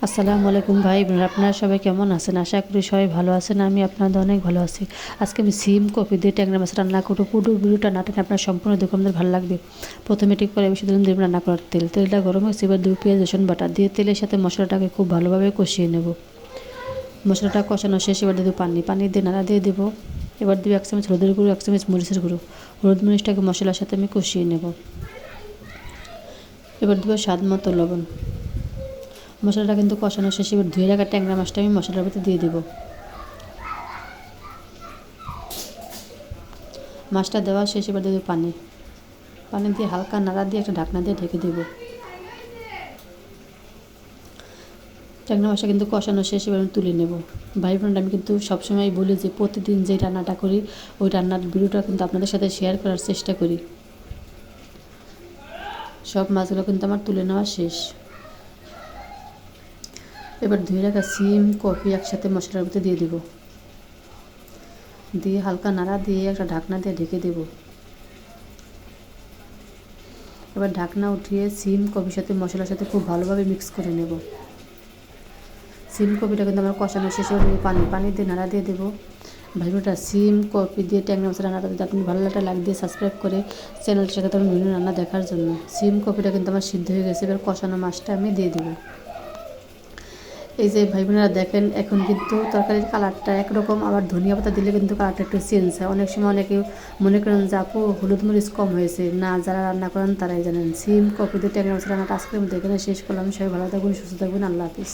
আসসালামু আলাইকুম ভাই বোনেরা, আপনারা সবাই কেমন আছেন? আশা করি সবাই ভালো আছেন। আমি আপনাদের অনেক ভালো আছি। আজকে আমি সিম কপি দিয়ে ট্যাংরা মাছ রান্না করবো। পুরো ভিডিওটা না টেনে আপনার সম্পূর্ণ দেখুন, আপনাদের ভালো লাগবে। প্রথমে ঠিক করে বেশি দিন দেবেন রান্না করার তেলটা গরম হয়েছে। এবার 2 পেঁয়াজ রসুন বাটা দিয়ে তেলের সাথে মশলাটাকে খুব ভালোভাবে কষিয়ে নেব। মশলাটা কষানো শেষ, এবার দেবো পানি দিয়ে নাড়া দিয়ে দেবো। এবার দেবো 1 চামচ হলুদের গুঁড়ো, 1 চামচ মরিচের গুঁড়ো। হলুদ মরিচটাকে মশলার সাথে আমি কষিয়ে নেব। এবার দেবো স্বাদ মতো লবণ। মশলাটা কিন্তু কষানো শেষে এবার ধুয়ে রাখা ট্যাংরা মাছটা আমি মশলার ভিতরে দিয়ে দেবো। মাছটা দেওয়া শেষে এবার দেবো পানি দিয়ে হালকা নাড়া দিয়ে একটা ঢাকনা দিয়ে ঢেকে দেবো। ট্যাংরা মাছটা কিন্তু কষানো শেষে এবার আমি তুলে নেব। ভাই বোনেরা, আমি কিন্তু সবসময় বলি যে প্রতিদিন যে রান্নাটা করি ওই রান্নার ভিডিওটা কিন্তু আপনাদের সাথে শেয়ার করার চেষ্টা করি। সব মাছগুলো কিন্তু আমার তুলে নেওয়া শেষ। এবার ধুয়ে রাখা সিম কপি একসাথে মশলার ভিতরে দিয়ে দেবো। দিয়ে হালকা নাড়া দিয়ে একটা ঢাকনা দিয়ে ঢেকে দেব। এবার ঢাকনা উঠিয়ে সিম কপির সাথে মশলার সাথে খুব ভালোভাবে মিক্স করে নেব। সিম কপিটা কিন্তু আমার কষানো শেষ হয়ে যাবে। পানি দিয়ে নাড়া দিয়ে দেবো। ভাইবোনেরা, সিম কপি দিয়ে ট্যাংরা মাছ রান্নাটা যদি আপনি ভালো লাগে লাইক দিয়ে সাবস্ক্রাইব করে চ্যানেলটার সাথে তখন বিভিন্ন রান্না দেখার জন্য। সিম কপিটা কিন্তু আমার সিদ্ধ হয়ে গেছে। এবার কষানো মাছটা আমি দিয়ে দেবো। এই যে ভাই বোনেরা দেখেন, এখন কিন্তু তরকারির কালারটা একরকম, আবার ধনিয়া পাতা দিলে কিন্তু কালারটা একটু চেঞ্জ হয়। অনেক সময় অনেকে মনে করেন যে আপু হলুদ মরিচ কম হয়েছে। না, যারা রান্না করেন তারাই জানেন। সিম কপি দিয়ে ট্যাংরা মাছ রান্নাটা আজকের মধ্যে এখানে শেষ করলাম। সবাই ভালো থাকবেন, সুস্থ থাকবেন। আল্লাহ হাফিজ।